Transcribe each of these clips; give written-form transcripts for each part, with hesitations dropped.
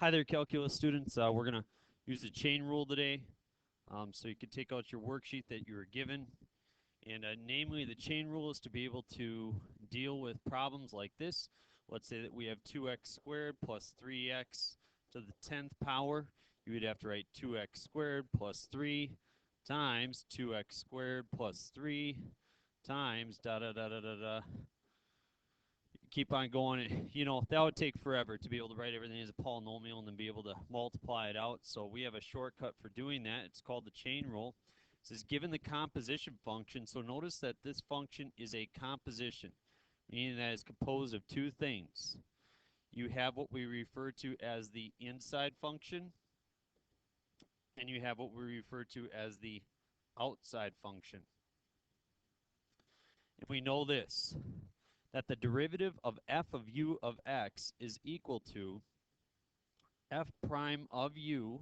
Hi there, calculus students. We're going to use the chain rule today. So you can take out your worksheet that you were given. And namely, the chain rule is to be able to deal with problems like this. Let's say that we have 2x squared plus 3x to the 10th power. You would have to write 2x squared plus 3 times 2x squared plus 3 times da da da da da da. Keep on going. You know, that would take forever to be able to write everything as a polynomial and then be able to multiply it out. So we have a shortcut for doing that. It's called the chain rule. It says given the composition function, so notice that this function is a composition, meaning that it's composed of two things. You have what we refer to as the inside function, and you have what we refer to as the outside function. And we know this, that the derivative of f of u of x is equal to f prime of u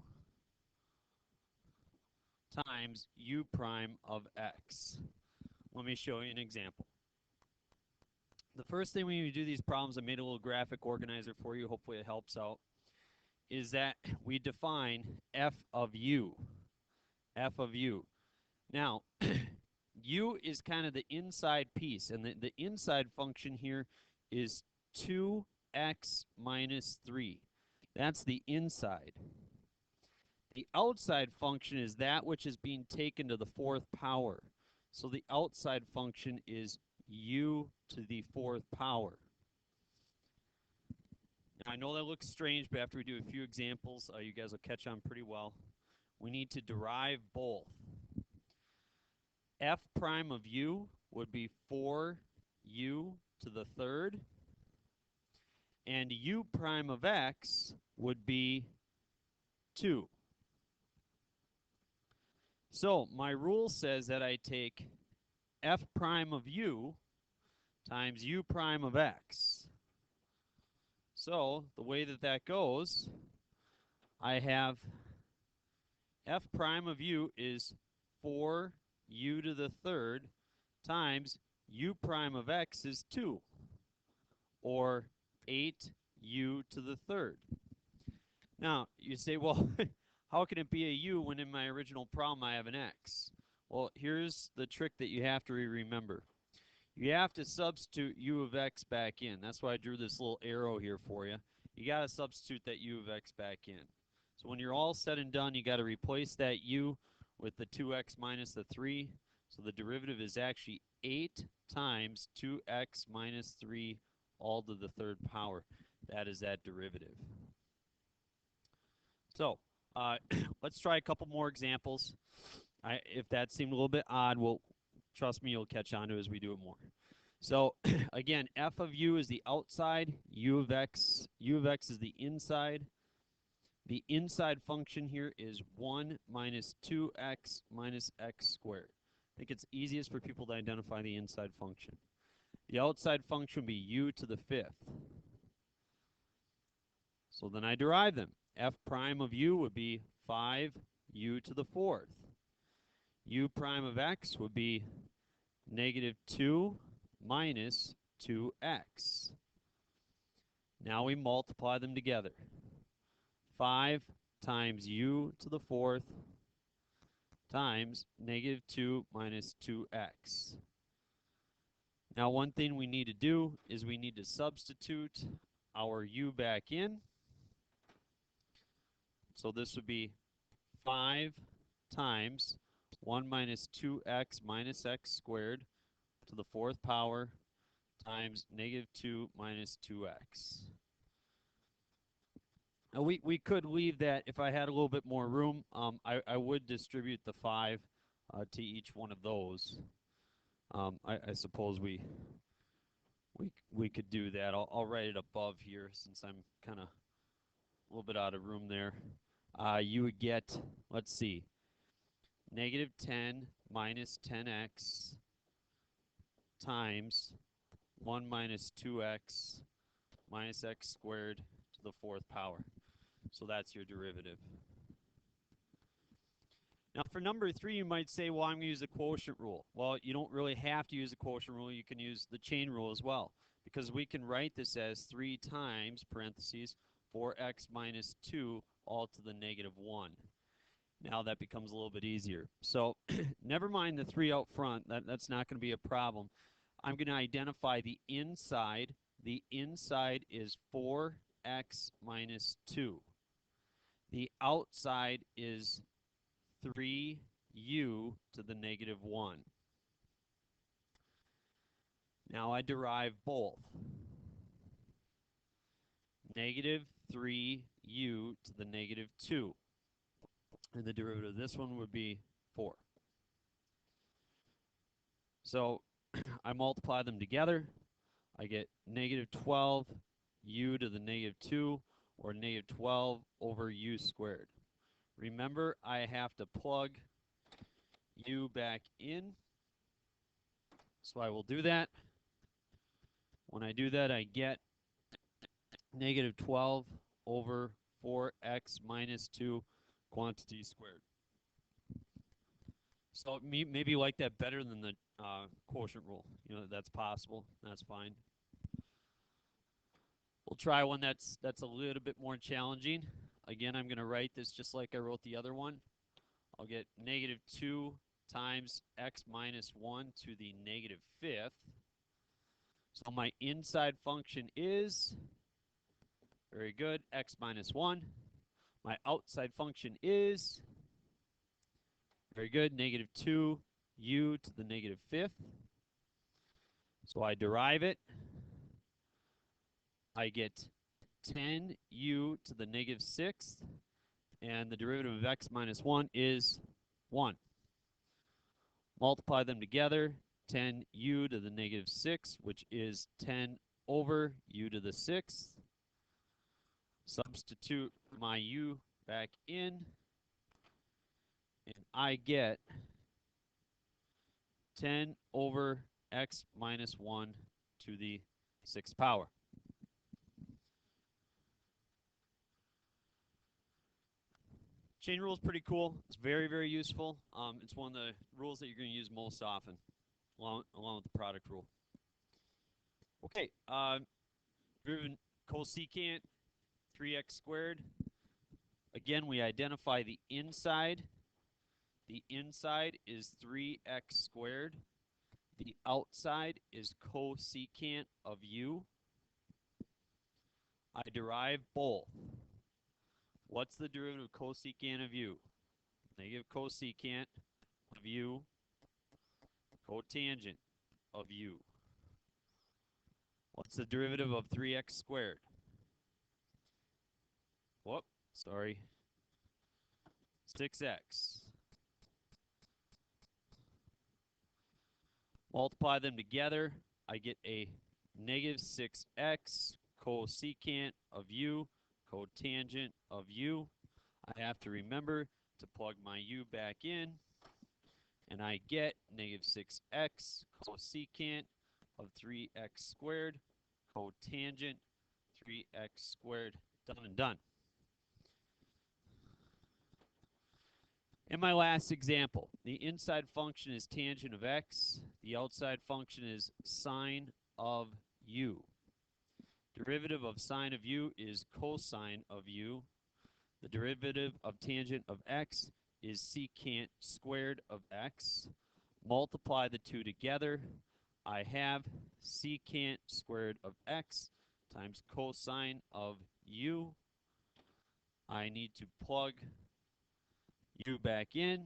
times u prime of x. Let me show you an example. The first thing when you do these problems, I made a little graphic organizer for you, hopefully it helps out, is that we define f of u. F of u. Now, u is kind of the inside piece, and the inside function here is 2x minus 3. That's the inside. The outside function is that which is being taken to the fourth power. So the outside function is u to the fourth power. Now, I know that looks strange, but after we do a few examples, you guys will catch on pretty well. We need to derive both. F prime of u would be 4u to the third, and u prime of x would be 2. So my rule says that I take f prime of u times u prime of x. So the way that that goes, I have f prime of u is 4u to the third times u prime of x is 2, or 8u to the third. Now, you say, well, how can it be a u when in my original problem I have an x? Well, here's the trick that you have to remember. You have to substitute u of x back in. That's why I drew this little arrow here for you. You got to substitute that u of x back in. So when you're all said and done, you got to replace that u with the 2x minus the 3. So the derivative is actually 8 times 2x minus 3 all to the third power. That is that derivative. So let's try a couple more examples. If that seemed a little bit odd, well, trust me, you'll catch on to it as we do it more. So again, f of u is the outside, u of x is the inside. The inside function here is 1 minus 2x minus x squared. I think it's easiest for people to identify the inside function. The outside function would be u to the fifth. So then I derive them. F prime of u would be 5u to the fourth. U prime of x would be negative 2 minus 2x. Now we multiply them together. 5 times u to the fourth times negative 2 minus 2x. Now one thing we need to do is we need to substitute our u back in. So this would be 5 times 1 minus 2x minus x squared to the fourth power times negative 2 minus 2x. Now we could leave that, if I had a little bit more room, I would distribute the 5 to each one of those. I suppose we could do that. I'll write it above here since I'm kind of a little bit out of room there. You would get, let's see, negative 10 minus 10x times 1 minus 2x minus x squared to the fourth power. So that's your derivative. Now for number 3, you might say, well, I'm going to use the quotient rule. Well, you don't really have to use the quotient rule. You can use the chain rule as well, because we can write this as 3 times, parentheses, 4x minus 2 all to the negative 1. Now that becomes a little bit easier. So never mind the 3 out front. That's not going to be a problem. I'm going to identify the inside. The inside is 4x minus 2. The outside is 3u to the negative 1. Now I derive both. Negative 3u to the negative 2. And the derivative of this one would be 4. So I multiply them together. I get negative 12 u to the negative 2, or negative 12 over u squared. Remember, I have to plug u back in. So I will do that. When I do that, I get negative 12 over 4x minus 2 quantity squared. So maybe you like that better than the quotient rule. You know, that's possible. That's fine. We'll try one that's a little bit more challenging. Again, I'm going to write this just like I wrote the other one. I'll get negative 2 times x minus 1 to the negative 5th. So my inside function is, very good, x minus 1. My outside function is, very good, negative 2u to the negative 5th. So I derive it. I get 10u to the negative 6th, and the derivative of x minus 1 is 1. Multiply them together, 10u to the negative 6, which is 10 over u to the 6th. Substitute my u back in, and I get 10 over x minus 1 to the 6th power. Chain rule is pretty cool. It's very, very useful. It's one of the rules that you're going to use most often, along with the product rule. Okay, derivative cosecant 3x squared. Again, we identify the inside. The inside is 3x squared. The outside is cosecant of u. I derive both. What's the derivative of cosecant of u? Negative cosecant of u, cotangent of u. What's the derivative of 3x squared? Whoop, sorry. 6x. Multiply them together, I get a negative 6x cosecant of u, cotangent of u. I have to remember to plug my u back in, and I get negative 6x cosecant of 3x squared, cotangent 3x squared. Done and done. In my last example, the inside function is tangent of x. The outside function is sine of u. Derivative of sine of u is cosine of u. The derivative of tangent of x is secant squared of x. Multiply the two together. I have secant squared of x times cosine of u. I need to plug u back in.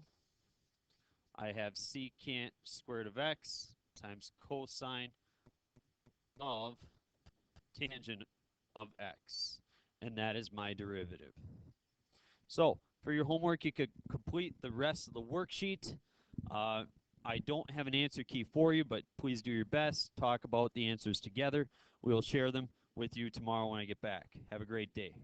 I have secant squared of x times cosine of tangent of x. And that is my derivative. So for your homework, you could complete the rest of the worksheet. I don't have an answer key for you, but please do your best. Talk about the answers together. We will share them with you tomorrow when I get back. Have a great day.